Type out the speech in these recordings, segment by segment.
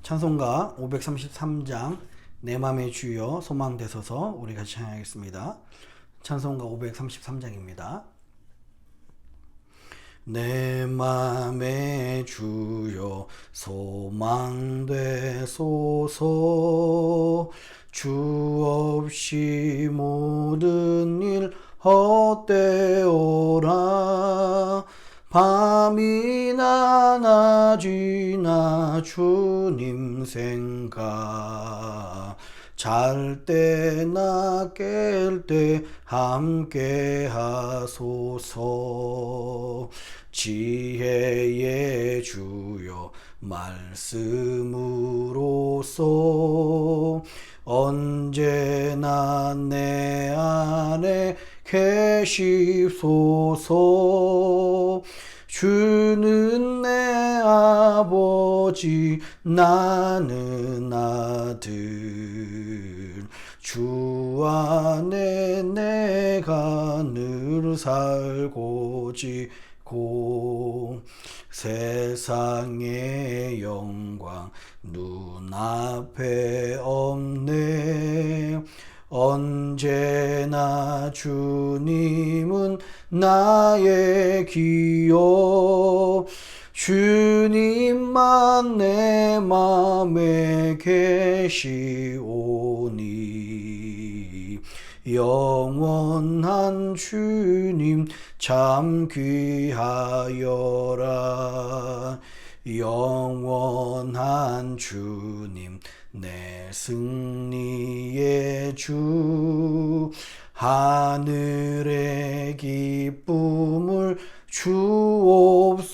찬송가 533장 내 맘의 주여 소망 되소서 우리 같이 찬양하겠습니다. 찬송가 533장입니다. 내 맘의 주여 소망 되소서 주 없이 모든 일 헛되오라 밤이나 낮이나 주님 생각 잘 때나 깰 때 함께 하소서 지혜의 주여 말씀으로써 언제나 내 안에 계시소서 주는 내 아버지 나는 아들 주 안에 내가 늘 살고 지고 세상의 영광 눈앞에 없네 언제나 주님은 나의 기여 주님만 내 맘에 계시오니 영원한 주님 참 귀하여라 영원한 주님 내 승리의 주 하늘의 기쁨을 주옵소서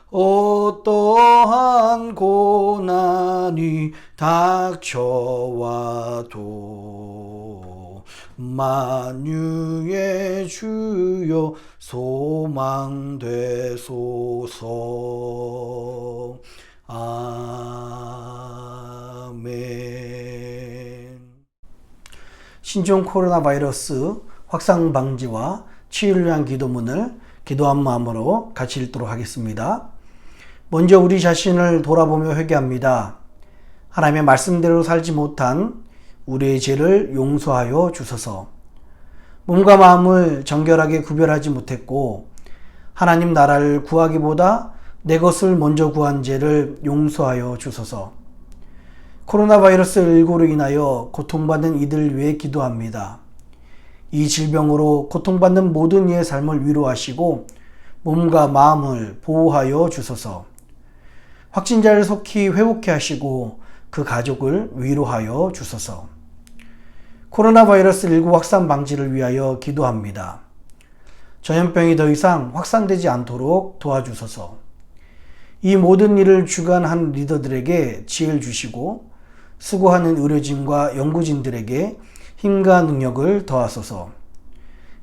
어떠한 고난이 닥쳐와도 만유의 주여 소망 되소서 아멘. 신종 코로나 바이러스 확산 방지와 치유를 위한 기도문을 기도한 마음으로 같이 읽도록 하겠습니다. 먼저 우리 자신을 돌아보며 회개합니다. 하나님의 말씀대로 살지 못한 우리의 죄를 용서하여 주소서. 몸과 마음을 정결하게 구별하지 못했고 하나님 나라를 구하기보다 내 것을 먼저 구한 죄를 용서하여 주소서. 코로나 바이러스 19로 인하여 고통받는 이들 위해 기도합니다. 이 질병으로 고통받는 모든 이의 삶을 위로하시고 몸과 마음을 보호하여 주소서. 확진자를 속히 회복케 하시고 그 가족을 위로하여 주소서. 코로나 바이러스 19 확산 방지를 위하여 기도합니다. 전염병이 더 이상 확산되지 않도록 도와주소서. 이 모든 일을 주관한 리더들에게 지혜를 주시고 수고하는 의료진과 연구진들에게 힘과 능력을 더하소서.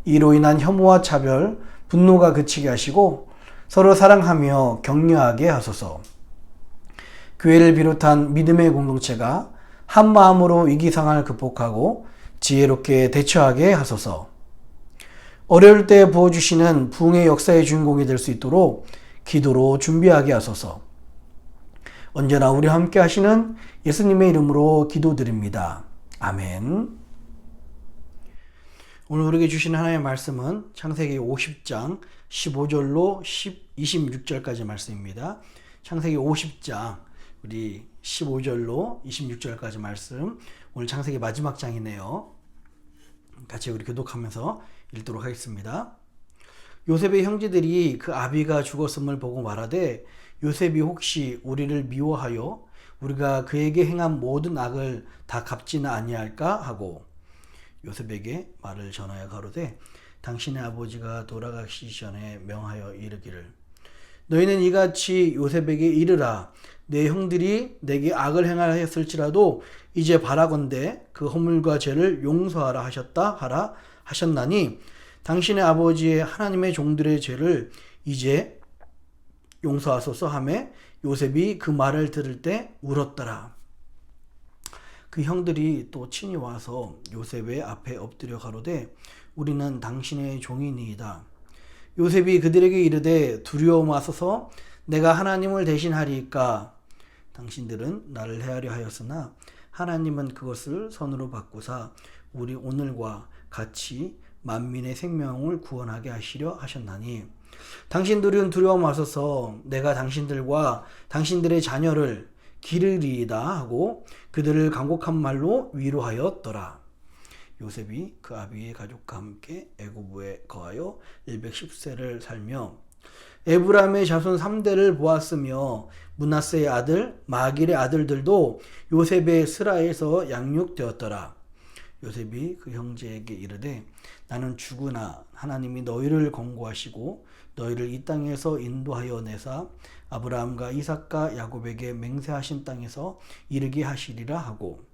이로 인한 혐오와 차별, 분노가 그치게 하시고 서로 사랑하며 격려하게 하소서. 교회를 비롯한 믿음의 공동체가 한 마음으로 위기 상황을 극복하고 지혜롭게 대처하게 하소서. 어려울 때 부어주시는 부흥의 역사의 주인공이 될 수 있도록 기도로 준비하게 하소서. 언제나 우리와 함께 하시는 예수님의 이름으로 기도드립니다. 아멘. 오늘 우리에게 주신 하나님의 말씀은 창세기 50장 15절로 26절까지 말씀입니다. 창세기 50장 우리 15절로 26절까지 말씀 오늘 창세기 마지막 장이네요. 같이 우리 교독하면서 읽도록 하겠습니다. 요셉의 형제들이 그 아비가 죽었음을 보고 말하되 요셉이 혹시 우리를 미워하여 우리가 그에게 행한 모든 악을 다 갚지는 아니할까 하고 요셉에게 말을 전하여 가로되 당신의 아버지가 돌아가시기 전에 명하여 이르기를 너희는 이같이 요셉에게 이르라 내 형들이 내게 악을 행하였을지라도 이제 바라건대 그 허물과 죄를 용서하라 하셨나니 당신의 아버지의 하나님의 종들의 죄를 이제 용서하소서 하매 요셉이 그 말을 들을 때 울었더라. 그 형들이 또 친히 와서 요셉의 앞에 엎드려 가로되 우리는 당신의 종이니이다. 요셉이 그들에게 이르되 두려워 마소서 내가 하나님을 대신하리이까 당신들은 나를 해하려 하였으나 하나님은 그것을 선으로 바꾸사 우리 오늘과 같이 만민의 생명을 구원하게 하시려 하셨나니 당신들은 두려워 마소서 내가 당신들과 당신들의 자녀를 기르리이다 하고 그들을 간곡한 말로 위로하였더라. 요셉이 그 아비의 가족과 함께 애굽에 거하여 110세를 살며 에브라임의 자손 3대를 보았으며 므낫세의 아들 마길의 아들들도 요셉의 스라에서 양육되었더라. 요셉이 그 형제에게 이르되 나는 죽으나 하나님이 너희를 권고하시고 너희를 이 땅에서 인도하여 내사 아브라함과 이삭과 야곱에게 맹세하신 땅에서 이르게 하시리라 하고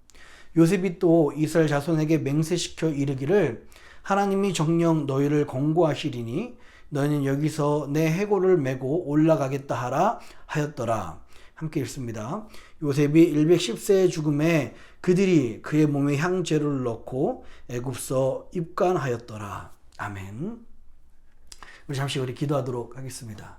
요셉이 또 이스라엘 자손에게 맹세시켜 이르기를 하나님이 정녕 너희를 권고하시리니 너희는 여기서 내 해골을 메고 올라가겠다 하라 하였더라. 함께 읽습니다. 요셉이 110세의 죽음에 그들이 그의 몸에 향재료를 넣고 애굽서 입관하였더라. 아멘. 우리 잠시 우리 기도하도록 하겠습니다.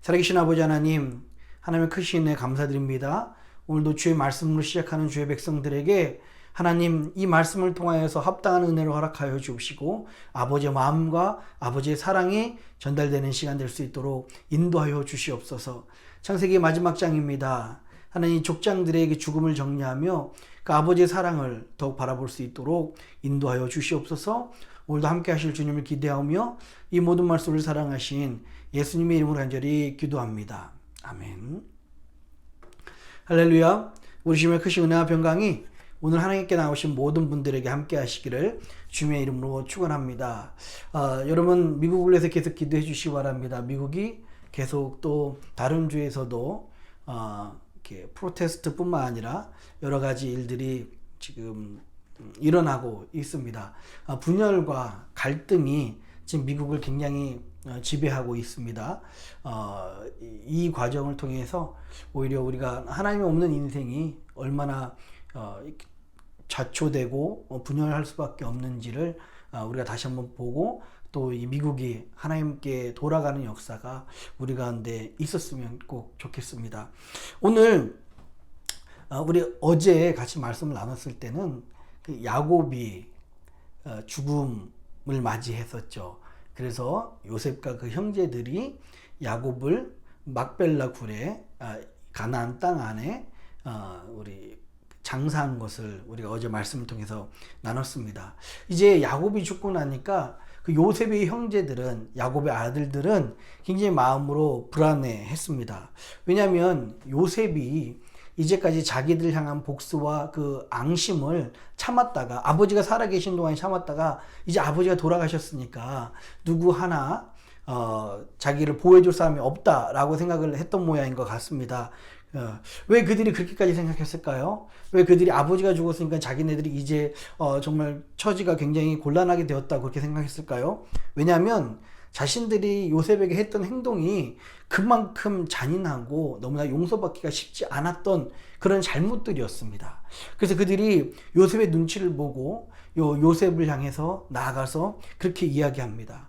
살아계신 아버지 하나님, 하나님의 크신 은혜 감사드립니다. 오늘도 주의 말씀으로 시작하는 주의 백성들에게 하나님 이 말씀을 통하여서 합당한 은혜로 허락하여 주시고 아버지의 마음과 아버지의 사랑이 전달되는 시간 될 수 있도록 인도하여 주시옵소서. 창세기 마지막 장입니다. 하나님 족장들에게 죽음을 정리하며 그 아버지의 사랑을 더욱 바라볼 수 있도록 인도하여 주시옵소서. 오늘도 함께 하실 주님을 기대하며 이 모든 말씀을 사랑하신 예수님의 이름으로 간절히 기도합니다. 아멘. 할렐루야. 우리 주님의 크신 은혜와 평강이 오늘 하나님께 나오신 모든 분들에게 함께 하시기를 주님의 이름으로 축원합니다. 여러분 미국을 위해서 계속 기도해 주시기 바랍니다. 미국이 계속 또 다른 주에서도 이렇게 프로테스트뿐만 아니라 여러 가지 일들이 지금 일어나고 있습니다. 분열과 갈등이 지금 미국을 굉장히 지배하고 있습니다. 이 과정을 통해서 오히려 우리가 하나님이 없는 인생이 얼마나 좌초되고 분열할 수밖에 없는지를 우리가 다시 한번 보고 또 이 미국이 하나님께 돌아가는 역사가 우리 가운데 있었으면 꼭 좋겠습니다. 오늘 우리 어제 같이 말씀을 나눴을 때는 그 야곱이 죽음을 맞이했었죠. 그래서 요셉과 그 형제들이 야곱을 막벨라 굴에 가나안 땅 안에 우리 장사한 것을 우리가 어제 말씀을 통해서 나눴습니다. 이제 야곱이 죽고 나니까 그 요셉의 형제들은 야곱의 아들들은 굉장히 마음으로 불안해했습니다. 왜냐하면 요셉이 이제까지 자기들 향한 복수와 그 앙심을 참았다가 아버지가 살아계신 동안 참았다가 이제 아버지가 돌아가셨으니까 누구 하나 자기를 보호해줄 사람이 없다라고 생각을 했던 모양인 것 같습니다. 왜 그들이 그렇게까지 생각했을까요? 왜 그들이 아버지가 죽었으니까 자기네들이 이제 정말 처지가 굉장히 곤란하게 되었다 그렇게 생각했을까요? 왜냐하면 자신들이 요셉에게 했던 행동이 그만큼 잔인하고 너무나 용서받기가 쉽지 않았던 그런 잘못들이었습니다. 그래서 그들이 요셉의 눈치를 보고 요셉을 향해서 나아가서 그렇게 이야기합니다.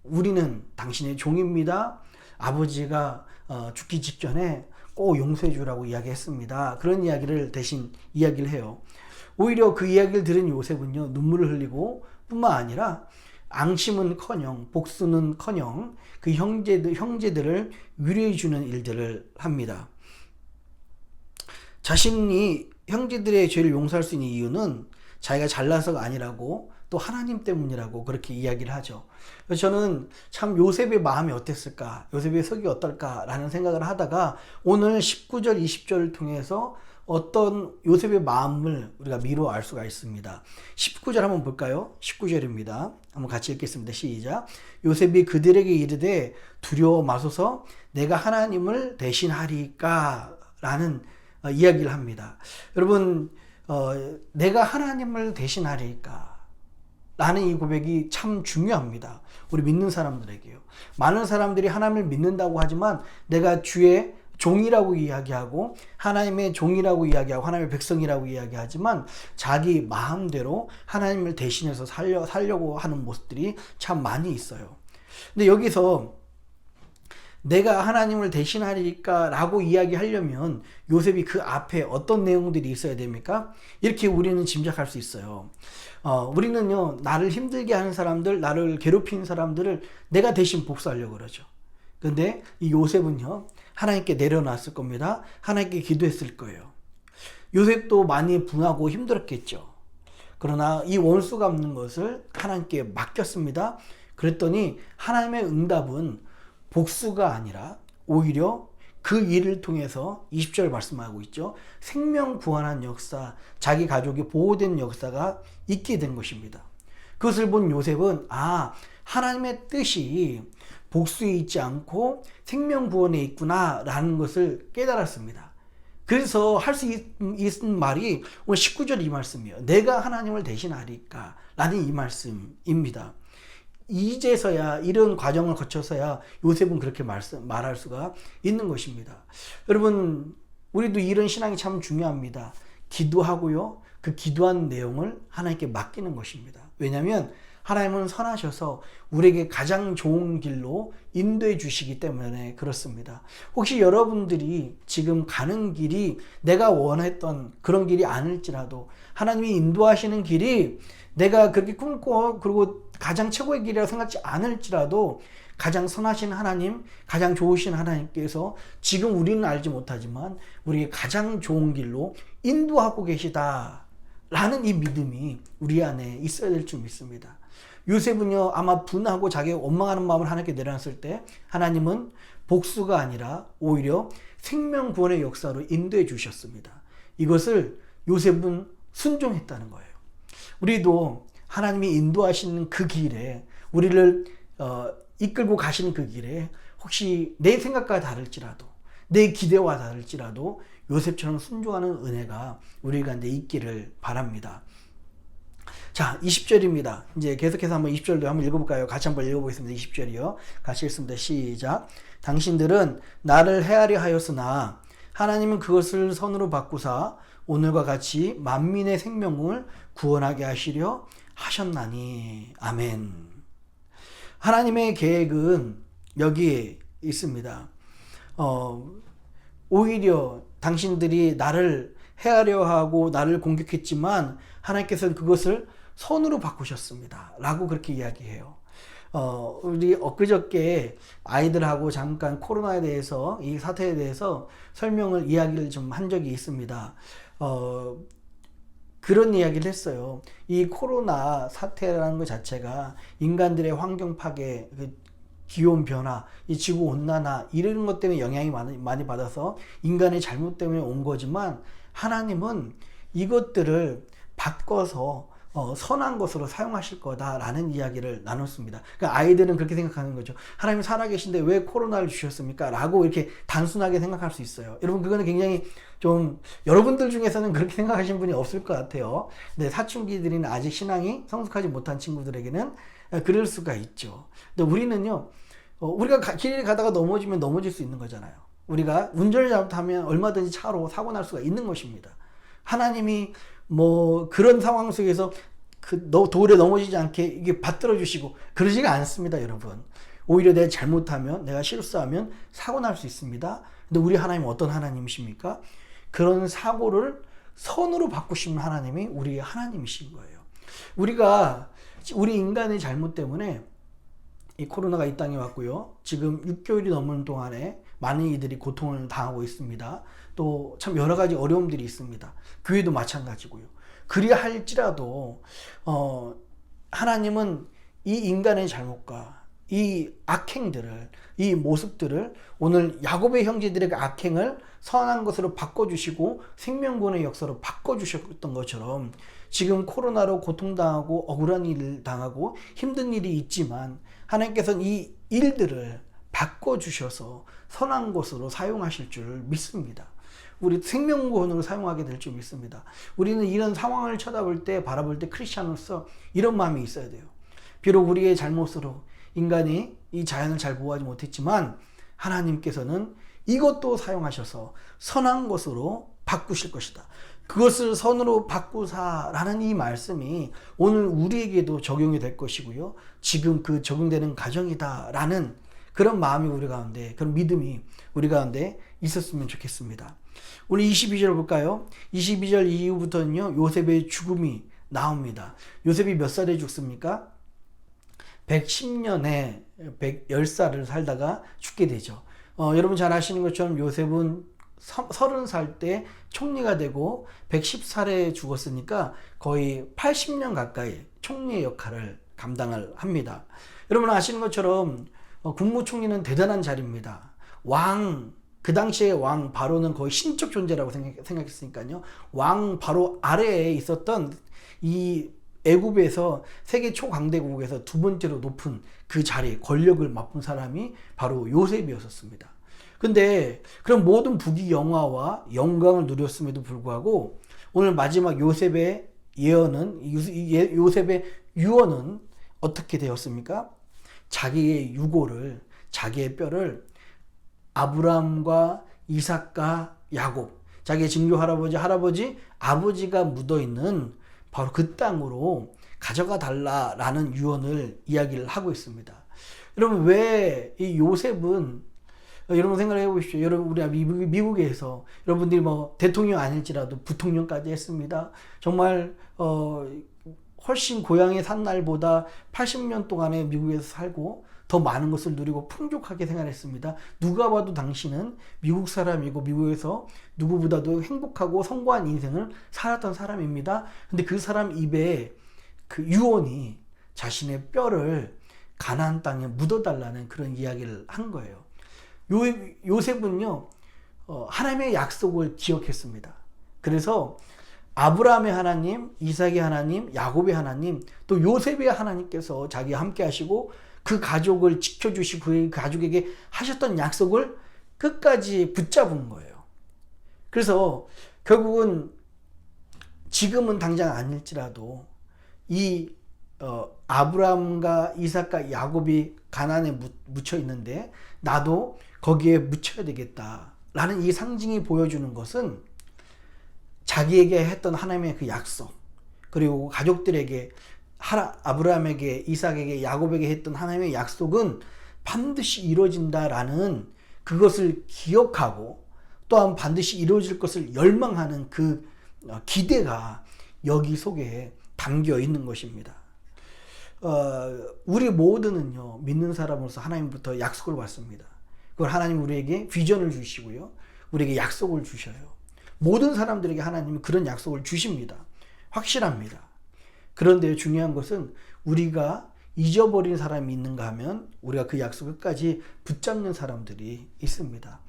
우리는 당신의 종입니다. 아버지가 죽기 직전에 꼭 용서해 주라고 이야기했습니다. 그런 이야기를 대신 이야기를 해요. 오히려 그 이야기를 들은 요셉은요, 눈물을 흘리고 뿐만 아니라 앙심은커녕 복수는커녕 그 형제들을 위로해 주는 일들을 합니다. 자신이 형제들의 죄를 용서할 수 있는 이유는 자기가 잘나서가 아니라고 또 하나님 때문이라고 그렇게 이야기를 하죠. 그래서 저는 참 요셉의 마음이 어땠을까, 요셉의 속이 어떨까라는 생각을 하다가 오늘 19절 20절을 통해서 어떤 요셉의 마음을 우리가 미루어 알 수가 있습니다. 19절 한번 볼까요? 19절입니다. 한번 같이 읽겠습니다. 시작. 요셉이 그들에게 이르되 두려워 마소서 내가 하나님을 대신하리까 라는 이야기를 합니다. 여러분 내가 하나님을 대신하리까 라는 이 고백이 참 중요합니다. 우리 믿는 사람들에게요. 많은 사람들이 하나님을 믿는다고 하지만 내가 주의 종이라고 이야기하고 하나님의 종이라고 이야기하고 하나님의 백성이라고 이야기하지만 자기 마음대로 하나님을 대신해서 살려고 하는 모습들이 참 많이 있어요. 근데 여기서 내가 하나님을 대신하리까 라고 이야기하려면 요셉이 그 앞에 어떤 내용들이 있어야 됩니까? 이렇게 우리는 짐작할 수 있어요. 우리는요, 나를 힘들게 하는 사람들, 나를 괴롭히는 사람들을 내가 대신 복수하려고 그러죠. 근데 이 요셉은요, 하나님께 내려놨을 겁니다. 하나님께 기도했을 거예요. 요셉도 많이 분하고 힘들었겠죠. 그러나 이 원수 갚는 것을 하나님께 맡겼습니다. 그랬더니 하나님의 응답은 복수가 아니라 오히려 그 일을 통해서 20절 말씀하고 있죠. 생명 구원한 역사, 자기 가족이 보호된 역사가 있게 된 것입니다. 그것을 본 요셉은 하나님의 뜻이 복수에 있지 않고 생명 구원에 있구나라는 것을 깨달았습니다. 그래서 할 수 있는 말이 오늘 19절 이 말씀이에요. 내가 하나님을 대신하리까 라는 이 말씀입니다. 이제서야 이런 과정을 거쳐서야 요셉은 그렇게 말할 수가 있는 것입니다. 여러분, 우리도 이런 신앙이 참 중요합니다. 기도하고요, 그 기도한 내용을 하나님께 맡기는 것입니다. 왜냐하면 하나님은 선하셔서 우리에게 가장 좋은 길로 인도해 주시기 때문에 그렇습니다. 혹시 여러분들이 지금 가는 길이 내가 원했던 그런 길이 아닐지라도 하나님이 인도하시는 길이 내가 그렇게 꿈꿔 그리고 가장 최고의 길이라고 생각지 않을지라도 가장 선하신 하나님, 가장 좋으신 하나님께서 지금 우리는 알지 못하지만 우리에게 가장 좋은 길로 인도하고 계시다라는 이 믿음이 우리 안에 있어야 될 줄 믿습니다. 요셉은요, 아마 분하고 자기가 원망하는 마음을 하나님께 내려놨을 때 하나님은 복수가 아니라 오히려 생명 구원의 역사로 인도해 주셨습니다. 이것을 요셉은 순종했다는 거예요. 우리도 하나님이 인도하시는 그 길에 우리를 이끌고 가시는 그 길에 혹시 내 생각과 다를지라도 내 기대와 다를지라도 요셉처럼 순종하는 은혜가 우리 가운데 있기를 바랍니다. 자, 20절입니다. 이제 계속해서 한번 20절도 한번 읽어볼까요? 같이 한번 읽어보겠습니다. 20절이요. 같이 읽습니다. 시작. 당신들은 나를 해하려 하였으나 하나님은 그것을 선으로 바꾸사 오늘과 같이 만민의 생명을 구원하게 하시려 하셨나니. 아멘. 하나님의 계획은 여기에 있습니다. 오히려 당신들이 나를 해하려 하고 나를 공격했지만 하나님께서는 그것을 선으로 바꾸셨습니다. 라고 그렇게 이야기해요. 우리 엊그저께 아이들하고 잠깐 코로나에 대해서, 이 사태에 대해서 이야기를 좀 한 적이 있습니다. 그런 이야기를 했어요. 이 코로나 사태라는 것 자체가 인간들의 환경 파괴, 기온 변화, 이 지구 온난화 이런 것 때문에 영향이 많이 받아서 인간의 잘못 때문에 온 거지만 하나님은 이것들을 바꿔서 선한 것으로 사용하실 거다라는 이야기를 나눴습니다. 그러니까 아이들은 그렇게 생각하는 거죠. 하나님이 살아계신데 왜 코로나를 주셨습니까? 라고 이렇게 단순하게 생각할 수 있어요. 여러분, 그거는 굉장히 좀 여러분들 중에서는 그렇게 생각하시는 분이 없을 것 같아요. 근데 사춘기들이나 아직 신앙이 성숙하지 못한 친구들에게는 그럴 수가 있죠. 근데 우리는요, 우리가 길을 가다가 넘어지면 넘어질 수 있는 거잖아요. 우리가 운전을 잘못하면 얼마든지 차로 사고 날 수가 있는 것입니다. 하나님이 그런 상황 속에서 돌에 넘어지지 않게 이게 받들어 주시고 그러지가 않습니다, 여러분. 오히려 내가 잘못하면, 내가 실수하면 사고 날 수 있습니다. 근데 우리 하나님은 어떤 하나님이십니까? 그런 사고를 선으로 바꾸시는 하나님이 우리의 하나님이신 거예요. 우리 인간의 잘못 때문에 이 코로나가 이 땅에 왔고요. 지금 6개월이 넘는 동안에 많은 이들이 고통을 당하고 있습니다. 또 참 여러 가지 어려움들이 있습니다. 교회도 마찬가지고요. 그리야 할지라도 하나님은 이 인간의 잘못과 이 악행들을, 이 모습들을 오늘 야곱의 형제들에게 악행을 선한 것으로 바꿔주시고 생명구원의 역사로 바꿔주셨던 것처럼 지금 코로나로 고통당하고 억울한 일을 당하고 힘든 일이 있지만 하나님께서는 이 일들을 바꿔주셔서 선한 것으로 사용하실 줄 믿습니다. 우리 생명구원으로 사용하게 될 줄 믿습니다. 우리는 이런 상황을 바라볼 때 크리스찬으로서 이런 마음이 있어야 돼요. 비록 우리의 잘못으로 인간이 이 자연을 잘 보호하지 못했지만 하나님께서는 이것도 사용하셔서 선한 것으로 바꾸실 것이다. 그것을 선으로 바꾸사라는 이 말씀이 오늘 우리에게도 적용이 될 것이고요. 지금 그 적용되는 가정이다라는 그런 마음이 우리 가운데, 그런 믿음이 우리 가운데 있었으면 좋겠습니다. 오늘 22절 볼까요? 22절 이후부터는요, 요셉의 죽음이 나옵니다. 요셉이 몇 살에 죽습니까? 110년에 110살을 살다가 죽게 되죠. 여러분 잘 아시는 것처럼 요셉은 30살 때 총리가 되고 110살에 죽었으니까 거의 80년 가까이 총리의 역할을 감당을 합니다. 여러분 아시는 것처럼 국무총리는 대단한 자리입니다. 그 당시에 왕 바로는 거의 신적 존재라고 생각했으니까요. 왕 바로 아래에 있었던 이 애굽에서 세계 초강대국에서 두 번째로 높은 그 자리, 권력을 맛본 사람이 바로 요셉이었습니다. 근데 그런 모든 부귀 영화와 영광을 누렸음에도 불구하고 오늘 마지막 요셉의 요셉의 유언은 어떻게 되었습니까? 자기의 유고를, 자기의 뼈를 아브라함과 이삭과 야곱, 자기의 증조 할아버지, 아버지가 묻어있는 바로 그 땅으로 가져가 달라라는 유언을 이야기를 하고 있습니다. 여러분 왜 이 요셉은, 여러분 생각해 보십시오. 여러분 우리가 미국에서 여러분들이 뭐 대통령 아닐지라도 부통령까지 했습니다. 정말 훨씬 고향에 산 날보다 80년 동안에 미국에서 살고 더 많은 것을 누리고 풍족하게 생활했습니다. 누가 봐도 당신은 미국 사람이고 미국에서 누구보다도 행복하고 성공한 인생을 살았던 사람입니다. 근데 그 사람 입에 그 유언이 자신의 뼈를 가나안 땅에 묻어달라는 그런 이야기를 한 거예요. 요셉은요, 하나님의 약속을 기억했습니다. 그래서 아브라함의 하나님, 이삭의 하나님, 야곱의 하나님, 또 요셉의 하나님께서 자기와 함께 하시고 그 가족을 지켜주시고 그 가족에게 하셨던 약속을 끝까지 붙잡은 거예요. 그래서 결국은 지금은 당장 아닐지라도 이 아브라함과 이삭과 야곱이 가나안에 묻혀 있는데 나도 거기에 묻혀야 되겠다라는 이 상징이 보여주는 것은 자기에게 했던 하나님의 그 약속, 그리고 가족들에게 아브라함에게, 이삭에게, 야곱에게 했던 하나님의 약속은 반드시 이루어진다라는 그것을 기억하고 또한 반드시 이루어질 것을 열망하는 그 기대가 여기 속에 담겨 있는 것입니다. 우리 모두는요, 믿는 사람으로서 하나님부터 약속을 받습니다. 그걸 하나님 우리에게 비전을 주시고요, 우리에게 약속을 주셔요. 모든 사람들에게 하나님은 그런 약속을 주십니다. 확실합니다. 그런데 중요한 것은 우리가 잊어버린 사람이 있는가 하면 우리가 그 약속을 끝까지 붙잡는 사람들이 있습니다.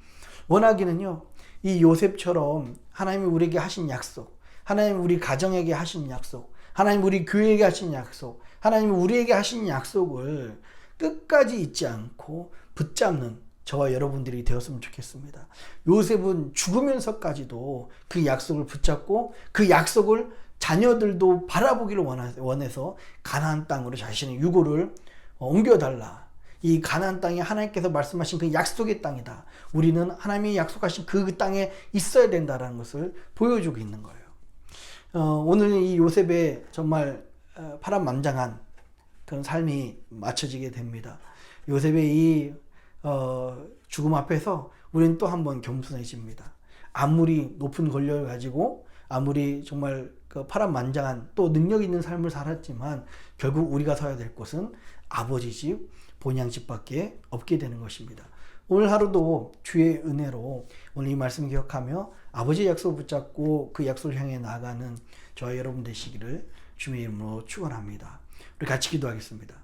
원하기는요, 이 요셉처럼 하나님이 우리에게 하신 약속, 하나님 우리 가정에게 하신 약속, 하나님 우리 교회에게 하신 약속, 하나님 우리에게 하신 약속을 끝까지 잊지 않고 붙잡는 저와 여러분들이 되었으면 좋겠습니다. 요셉은 죽으면서까지도 그 약속을 붙잡고 그 약속을 자녀들도 바라보기를 원해서 가나안 땅으로 자신의 유고를 옮겨달라. 이 가나안 땅이 하나님께서 말씀하신 그 약속의 땅이다. 우리는 하나님이 약속하신 그 땅에 있어야 된다는 것을 보여주고 있는 거예요. 오늘 이 요셉의 정말 파란만장한 그런 삶이 맞춰지게 됩니다. 요셉의 이 죽음 앞에서 우리는 또 한번 겸손해집니다. 아무리 높은 권력을 가지고 아무리 정말 그 파란만장한 또 능력 있는 삶을 살았지만 결국 우리가 서야 될 곳은 아버지 집, 본향 집밖에 없게 되는 것입니다. 오늘 하루도 주의 은혜로 오늘 이 말씀 기억하며 아버지의 약속을 붙잡고 그 약속을 향해 나아가는 저와 여러분 되시기를 주님의 이름으로 축원합니다. 우리 같이 기도하겠습니다.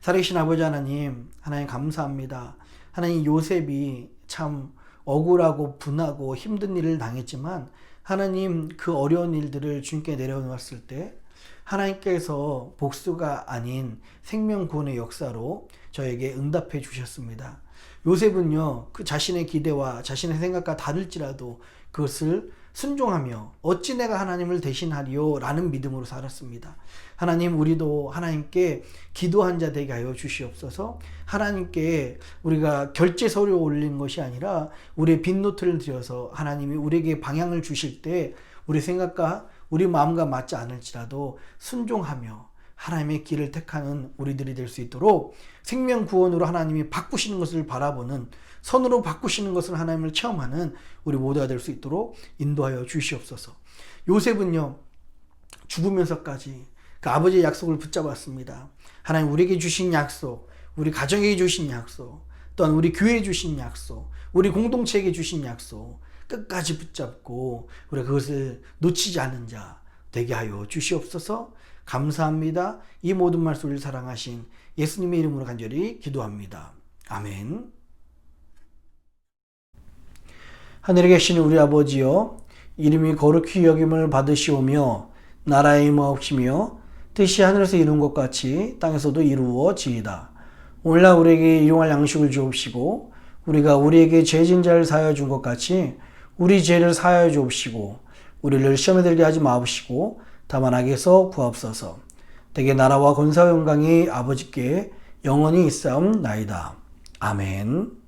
살아계신 아버지 하나님, 하나님 감사합니다. 하나님 요셉이 참 억울하고 분하고 힘든 일을 당했지만 하나님 그 어려운 일들을 주님께 내려놓았을 때 하나님께서 복수가 아닌 생명 구원의 역사로 저에게 응답해 주셨습니다. 요셉은요, 그 자신의 기대와 자신의 생각과 다를지라도 그것을 순종하며 어찌 내가 하나님을 대신하리요 라는 믿음으로 살았습니다. 하나님, 우리도 하나님께 기도한 자 되게 하여 주시옵소서. 하나님께 우리가 결제서를 올린 것이 아니라 우리의 빈노트를 들여서 하나님이 우리에게 방향을 주실 때 우리 생각과 우리 마음과 맞지 않을지라도 순종하며 하나님의 길을 택하는 우리들이 될 수 있도록 생명 구원으로 하나님이 바꾸시는 것을 바라보는, 선으로 바꾸시는 것을 하나님을 체험하는 우리 모두가 될 수 있도록 인도하여 주시옵소서. 요셉은요, 죽으면서까지 그 아버지의 약속을 붙잡았습니다. 하나님 우리에게 주신 약속, 우리 가정에게 주신 약속, 또한 우리 교회에 주신 약속, 우리 공동체에게 주신 약속 끝까지 붙잡고 우리가 그것을 놓치지 않는 자 되게 하여 주시옵소서. 감사합니다. 이 모든 말씀을 사랑하신 예수님의 이름으로 간절히 기도합니다. 아멘. 하늘에 계신 우리 아버지여, 이름이 거룩히 여김을 받으시오며 나라의 임하옵시며 뜻이 하늘에서 이룬 것 같이 땅에서도 이루어지이다. 오늘날 우리에게 일용할 양식을 주옵시고 우리가 우리에게 죄진 자를 사하여 준 것 같이 우리 죄를 사하여 주옵시고 우리를 시험에 들게 하지 마옵시고 다만 악에서 구하옵소서. 대개 나라와 권사와 영광이 아버지께 영원히 있사옵나이다. 아멘.